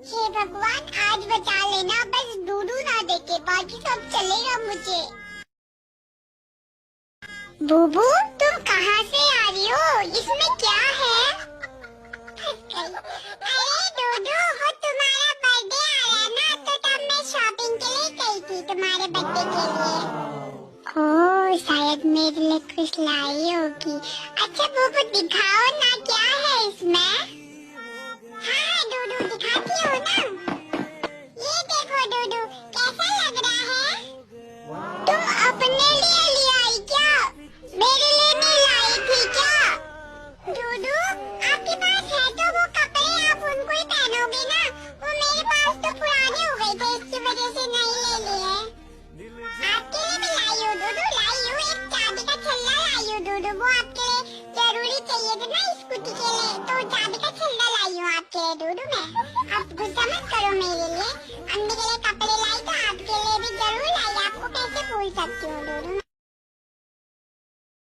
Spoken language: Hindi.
हे भगवान, आज बचा लेना, बस डूडू ना देखे, बाकी सब चलेगा मुझे। बूबू, तुम कहाँ से आ रही हो? इसमें क्या है? अरे डूडू, वो तुम्हारा बर्थडे आ रहा है ना, तो तब मैं शॉपिंग के लिए गई थी तुम्हारे बर्थडे के लिए। ओह, शायद मेरे लिए कुछ लाई होगी। अच्छा बूबू, दिखाओ ना क्या है इसमें। हाँ डूडू, दिखाती हो ना। ये देखो डूडू, कैसा लग रहा है? तुम अपने लिए ले आई क्या? मेरे लिए नहीं लाई थी क्या? डूडू, आपके पास है तो वो कपड़े, आप उनको ही पहनोगे ना। वो मेरे पास तो पुराने हो गए थे, इसकी वजह से नहीं ले लिए। आपके लिए भी लाई हूँ डूडू, लाई हूँ एक चाबी का छल्ला लाई हूँ डूडू, वो आपके लिए जरूरी चाहिए था ना स्कूटी के लिए, तो चाबी का छल्ला लाई हूँ आपके लिए डूडू मैं। आप गुस्सा मत करो मेरे लिए, अम्मी के लिए कपड़े लाई तो आपके लिए भी जरूर लाई, आपको कैसे भूल सकती हूँ डूडू।